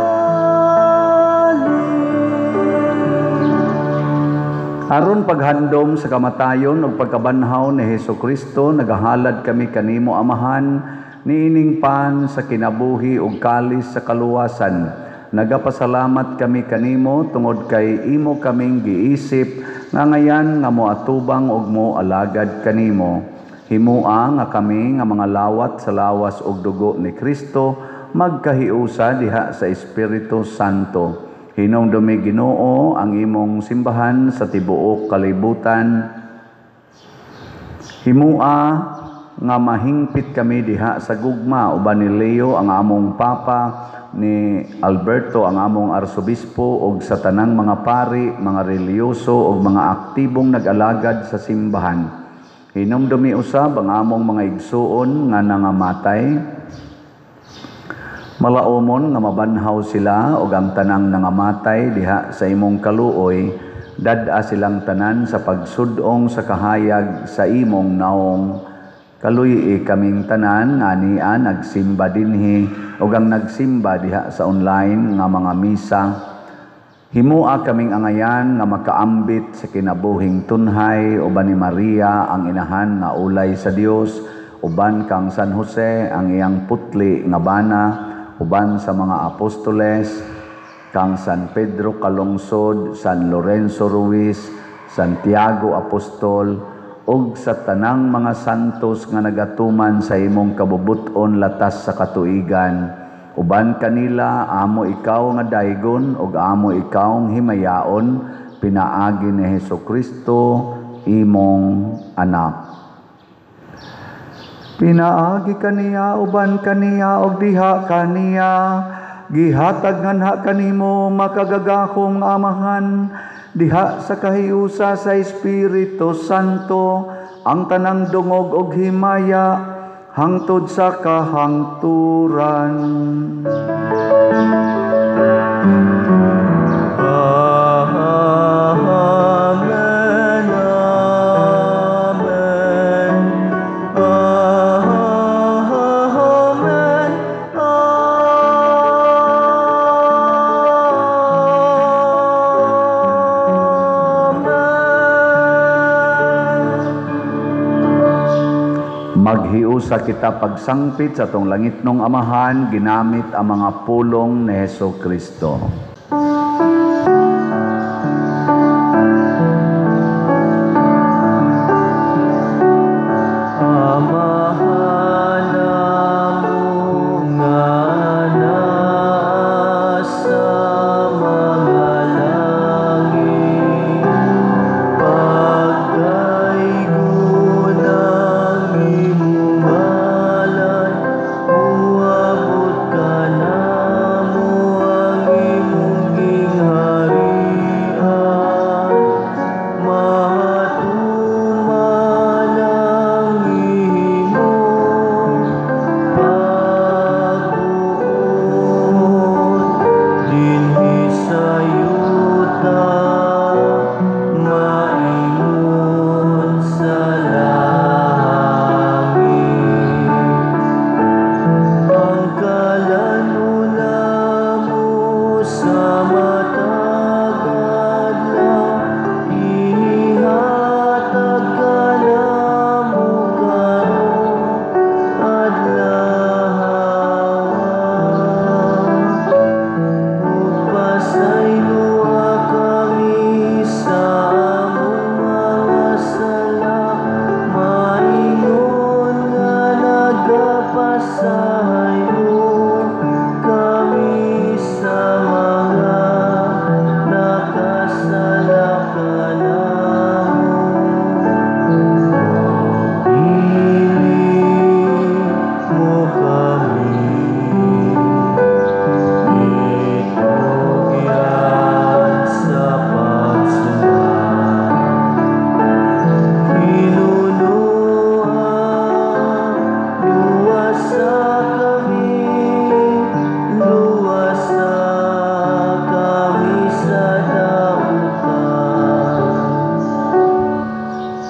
Aron paghandom sa kamatayon ug pagkabanhaw ni Hesukristo, nagahalad kami kanimo Amahan, niining pan sa kinabuhi ug kalis sa kaluwasan. Nagapasalamat kami kanimo tungod kay imo kaming giisip nga ngayan nga moatubang ug moalagad kanimo. Himua nga kami nga mga lawat sa lawas og dugo ni Kristo magkahiusa diha sa Espiritu Santo. Hinumdumi Ginoo ang imong simbahan sa tibuok kalibutan. Himua nga mahingpit kami diha sa gugma uban ni Leo ang among Papa, ni Alberto ang among Arsobispo ug sa tanang mga pari, mga reliyoso ug mga aktibong nag-alagad sa simbahan. Hinumdumi usab ang among mga igsuon nga nangamatay. Malaumon nga mabanhaw sila ug ang tanang nangamatay diha sa imong kaluoy, dad-a silang tanan sa pagsudong sa kahayag sa imong naong. Kaluyi kaming tanan nga niya nagsimba dinhi ug ang nagsimba diha sa online nga mga misa. Himua kaming angayan nga makaambit sa kinabuhing tunhay uban ni Maria ang inahan nga ulay sa Dios, uban kang San Jose ang iyang putli nga bana, uban sa mga apostoles, kang San Pedro Kalungsod, San Lorenzo Ruiz, Santiago Apostol, ug sa tanang mga santos nga nagatuman sa imong kabubuton latas sa katuigan. Uban kanila, amo ikaw nga daygon ug amo ikaw himayaon, pinaagi ni Hesukristo, imong anak. Pinaagi kaniya, uban kaniya, ug diha kaniya, gihatag nganha kanimo makagagahom nga Amahan, diha sa kahiusa sa Espiritu Santo, ang tanang dungog ug himaya, hangtod sa kahangturan. Amen, amen. Maghiusa kita pagsangpit sa tong langitnong amahan, ginamit ang mga pulong ni Hesus Kristo.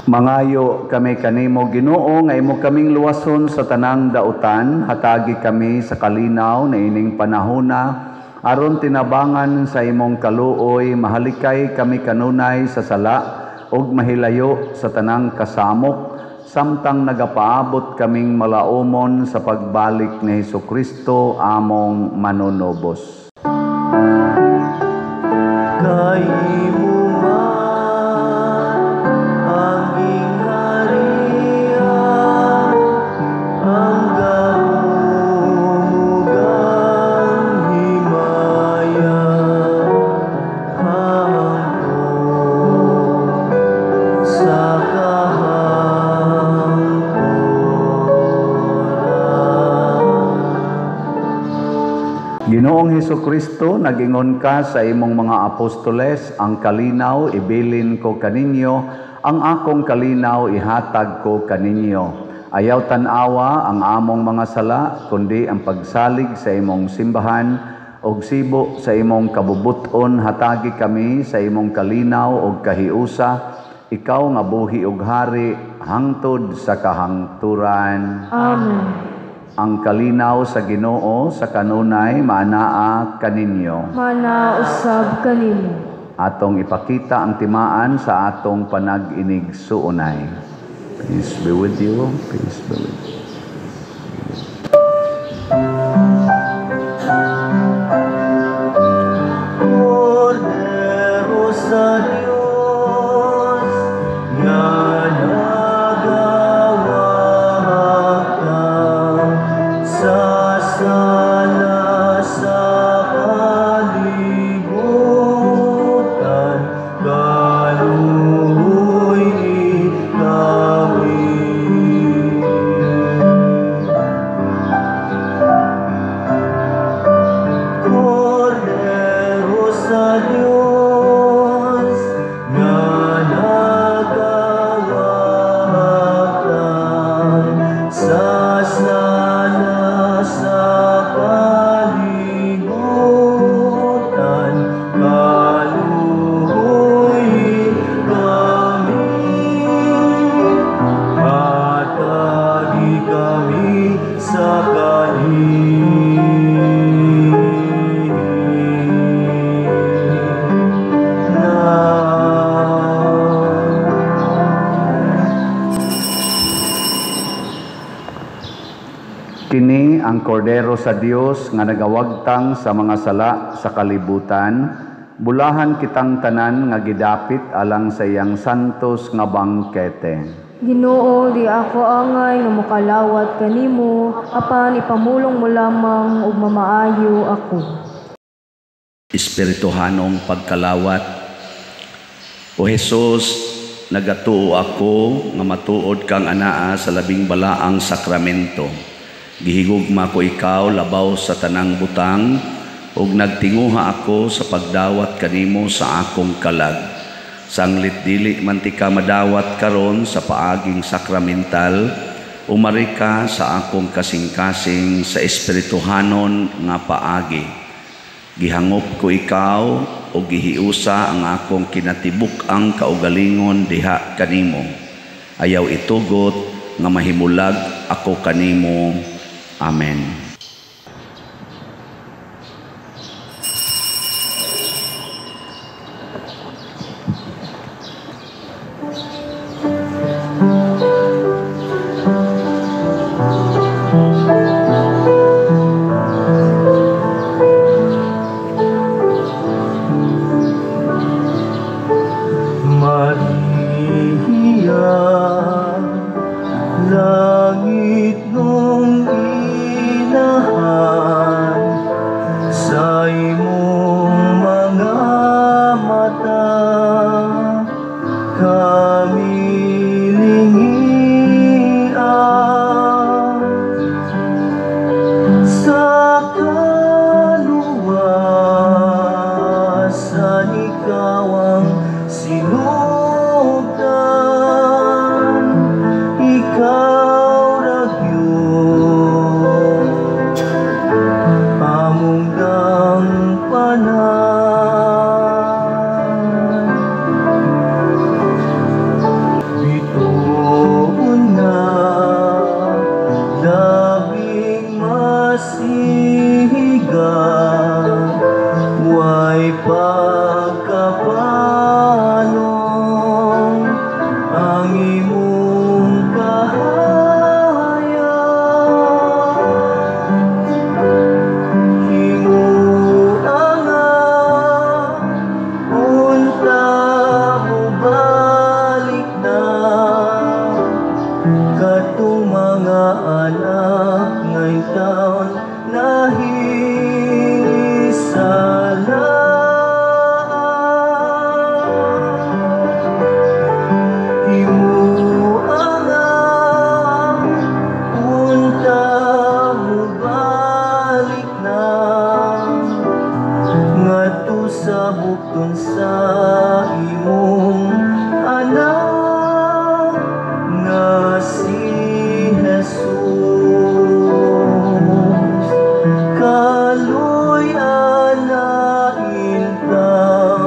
Mangayo kami kanimo Ginoo nga imo kaming luwason sa tanang dautan, hatagi kami sa kalinaw na ining panahona aron tinabangan sa imong kaluoy, mahalikay kami kanunay sa sala ug mahilayo sa tanang kasamok samtang nagapaabot kaming malaumon sa pagbalik ni Hesukristo among manunubos. Kaimo Ginoong Hesukristo, nagingon ka sa imong mga apostoles, ang kalinaw ibilin ko kaninyo, ang akong kalinaw ihatag ko kaninyo. Ayaw tanawa ang among mga sala, kundi ang pagsalig sa imong simbahan, og sibo sa imong kabubuton, hatagi kami sa imong kalinaw og kahiusa, ikaw nga buhi ug hari, hangtod sa kahangturan. Amen. Ang kalinaw sa Ginoo sa kanunay maanaa kaninyo. Manausab kanimo. Atong ipakita ang timaan sa atong panag-inigsuunay. Peace be with you. Peace be with you. Cordero sa Diyos, nga sa sala sa kalibutan, kaluoy kami. Cordero sa Diyos, nga nagawatan sa sala sa kalibutan, kaluoy kami, hatagi kami sa kahilingan. kordero sa Dios nga nagawagtang sa mga sala sa kalibutan, bulahan kitang tanan nga gidapit alang sa iyang santos nga bangkete. Ginoo, di ako angay nga mokalawat kanimo, apan ipamulong mo lamang ug mamaayo ako. Espirituhanong pagkalawat. O Jesus, nagatuo ako nga matuod kang anaa sa labing balaang sakramento. Gihigugma ko ikaw labaw sa tanang butang, ug nagtinguha ako sa pagdawat kanimo sa akong kalag. Sanglit dili man ti ka madawat karon sa paaging sakramental, umari ka sa akong kasing-kasing sa espirituhanon nga paagi. Gihangop ko ikaw o gihiusa ang akong kinatibuk-ang kaugalingon diha kanimo. Ayaw itugot nga mahimulag ako kanimo. Amen. Maria, langit nung inahan, sa imong mga mata, kami lingian. Sa kaluwasan ikaw ang sinugdan, ikaw ragyod among dampanan. Bituon nga labing masihiga, way pagkapalong ang imong kahayag. Hinguanga unta mo balik na, katong mga anak ngay taon nahisala. Himuanga unta mo balik na, ngadto sa bukton sa imong anak nga si Jesus. Kaluy-an na intaw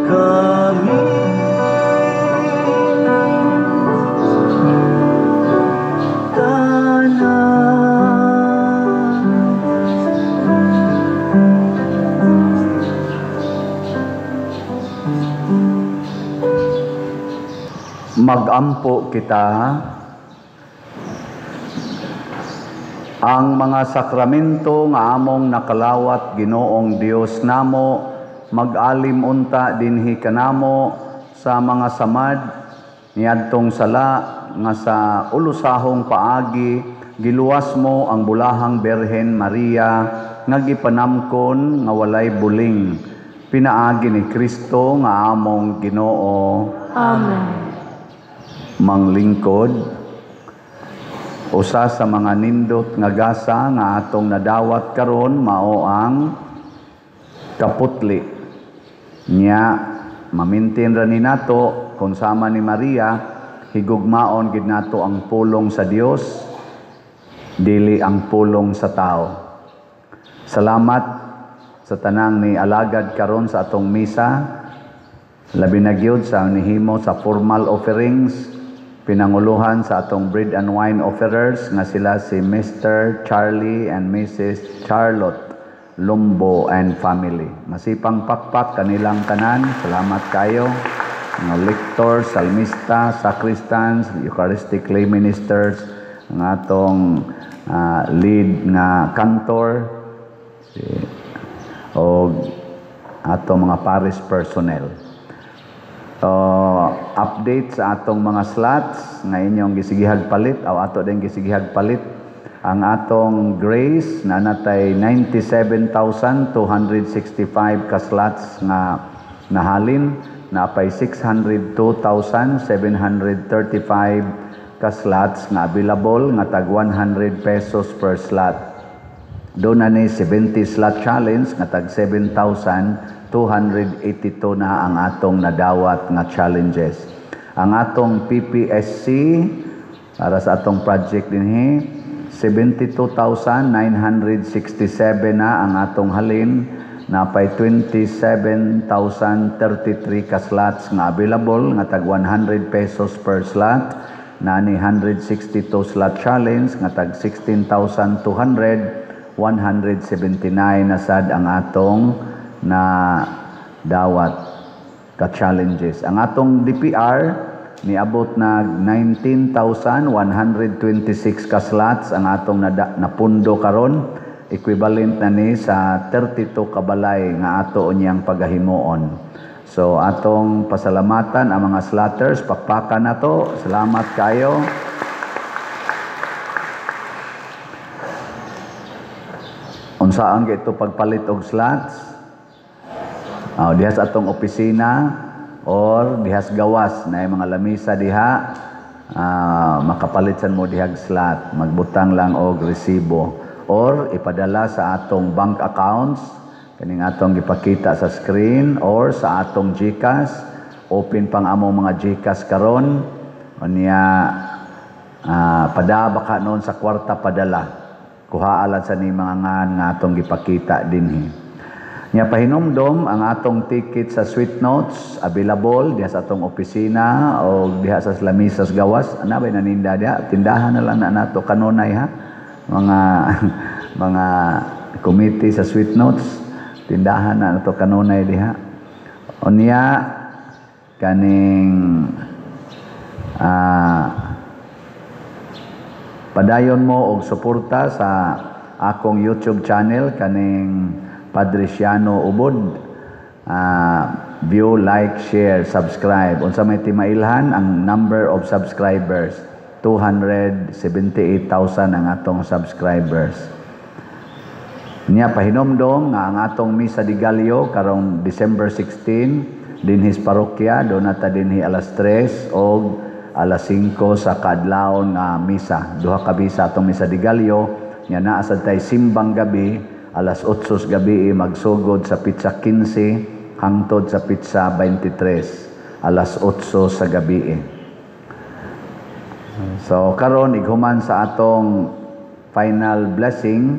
kami tanan. Magampo kita. Ang mga sakramento nga among nakalawat Ginoong Dios namo, mag-alim unta dinhi kanamo sa mga samad niadtong sala nga sa ulusahong paagi giluwas mo ang bulahang Berhen Maria nga gipanamkon nga walay buling, pinaagi ni Kristo nga among Ginoo. Amen. Manglingkod, usa sa mga nindot nga gasa nga atong nadawat karon mao ang kaputli. Nya mamintin ra ni nato kung sama ni Maria, higugmaon gid nato ang pulong sa Dios, dili ang pulong sa tao. Salamat sa tanang ni alagad karon sa atong misa, labi na gyud sa nihimo sa formal offerings, pinanguluhan sa atong bread and wine offerers nga sila si Mr. Charlie and Mrs. Charlotte Lumbo and family. Masipang pakpak kanilang tanan. Salamat kayo. Mga lectors, salmista, sacristans, Eucharistic lay ministers, ang atong lead nga kantor o atong mga parish personnel. Update sa atong mga slots nga inyong gisigihag palit o ato din gisigihag palit. Ang atong Grace na natay 97,265 ka slots nga nahalin, napay 602,735 ka slots nga available nga tag 100 pesos per slot. Doon na ni 70 slot challenge nga tag 7,282 na ang atong nadawat nga challenges. Ang atong PPSC para sa atong project dinhi 72,967 na ang atong halin, napay 27,033 ka slots nga available nga tag 100 pesos per slot, na ni 162 slot challenge nga tag 16,200, 179 na sad ang atong na dawat ka challenges. Ang atong DPR niabot na 19,126 ka slots ang atong napundo karon, equivalent na ni sa 32 ka balay nga ato unyang pagahimuon. So atong pasalamatan ang mga slotters, pakpakan na to. Salamat kayo. Unsaan kay ito pagpalit og slots? Dihas atong opisina or dihas gawas na mga lamisa diha, makapalitan mo dihag slot, magbutang lang og resibo or ipadala sa atong bank accounts kaning atong gipakita sa screen or sa atong GCash. Open pang among mga GCash karon unya, padaba ka noon sa kwarta padala, kuhaalan sa ni mga nga atong gipakita dinhi. Nya pahinomdom ang atong ticket sa Sweet Notes available diha sa atong opisina o diha sa lamisas gawas. Anabay naninda diha, tindahan na lang na nato kanunay ha. Mga committee sa Sweet Notes, tindahan na nato kanunay diha. Unya kaning padayon mo og suporta sa akong YouTube channel kaning Padre Siano Ubod. View, like, share, subscribe. Unsa may timailhan ang number of subscribers, 278,000 ang atong subscribers. Niya pahinomdom nga ang atong Misa de Gallo karong December 16 dinhis parokya, do nata dinhi alas 3 og alas 5 sa kadlawon nga misa. Duha ka bisa atong Misa de Gallo. Nya naa sad tay simbang gabi alas 8 gabi magsugod sa pitsa 15 hangtod sa pitsa 23 alas 8 sa gabi. So karon ighuman sa atong final blessing.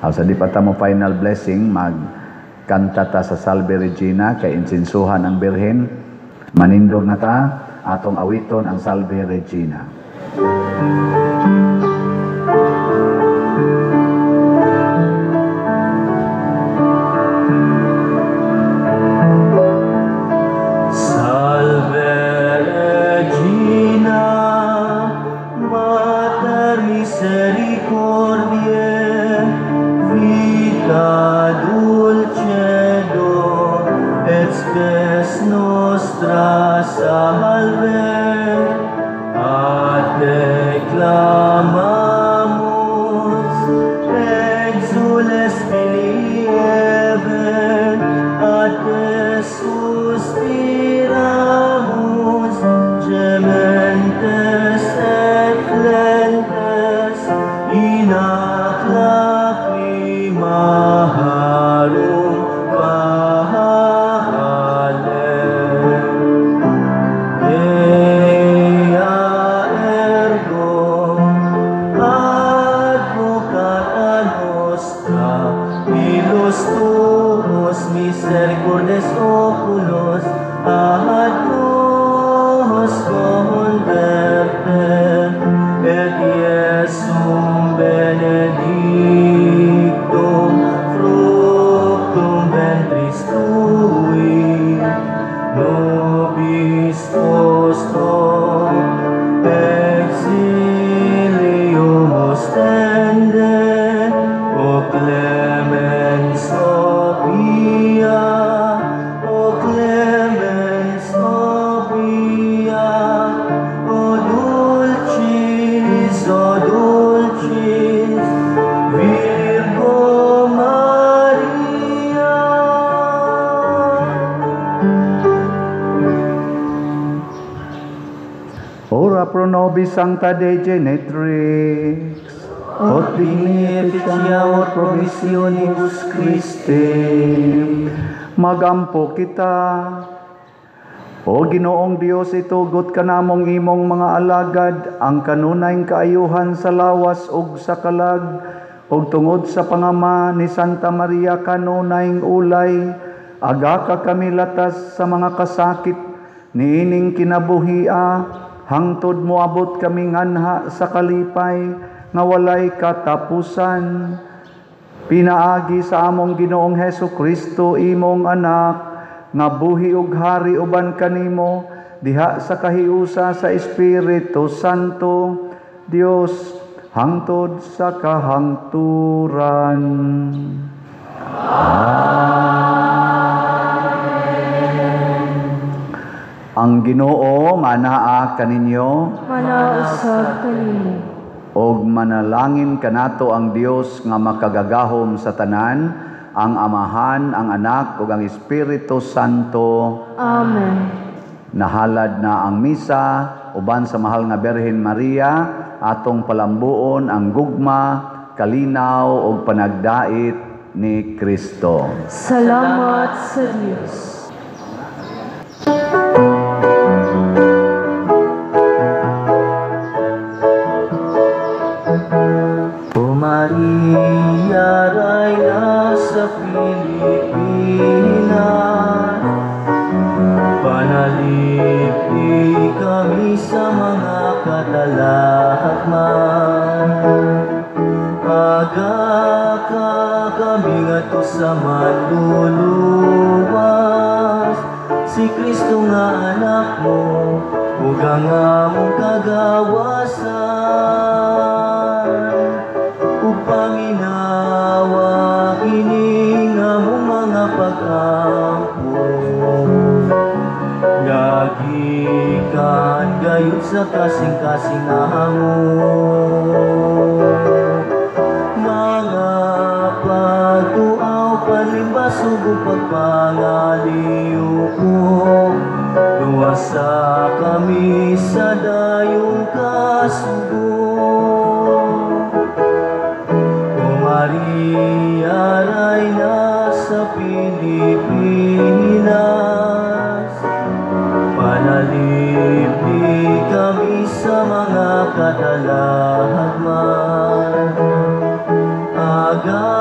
Sa di pa ta mo final blessing, magkanta ta sa Salve Regina kay insinsuhan ang Birhen. Manindog na ta atong awiton ang Salve Regina. No. 'Ex nobis sancta Dei Genetrix, Ut beneficiamur promissionibus Christi. magampo kita. O Ginoong Dios, itugot ka namong imong mga alagad ang kanunayng kaayuhan sa lawas ug sa kalag, ug tungod sa pangama ni Santa Maria kanunayng ulay, aga ka kami latas sa mga kasakit niining kinabuhia, hangtod moabot kami nganha sa kalipay nga walay katapusan. Pinaagi sa among Ginoong Hesu Kristo imong anak, nga buhi ug hari uban kanimo diha sa kahiusa sa Espiritu Santo, Dios hangtod sa kahangturan. Ang Ginoo manaa kaninyo, Manausab kanimo. og manalangin kanato ang Dios nga makagagahom sa tanan, ang Amahan, ang Anak, ug ang Espiritu Santo. Amen. Nahalad na ang misa, uban sa mahal nga Birhen Maria, atong palambuon ang gugma, kalinaw, ug panagdait ni Kristo. Salamat sa Diyos. O Maria, Rayna sa Pilipinas, panalipig kami sa mga katalakman. Aga ka kami ngato sa maluluwas, si Kristo nga anak mo, ug ang among kagawasan. Upanginawa ining among mga pag-ampo, gagikan gayud sa kasing-kasing amon. Mga pagtuaw panlimbas ug pagpangaliw ko, luwasa kami sa dayong kasugo. Maria, Rayna sa Pilipinas, panalipig kami sa mga katalagman. Aga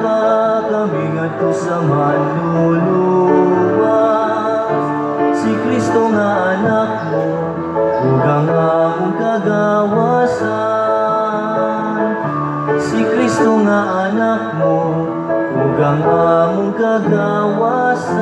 ka kami ngadto sa manluluwas, si Kristo nga anak mo, ug ang among kagawasan. Si Kristo nga anak mo, ug ang among kagawasan.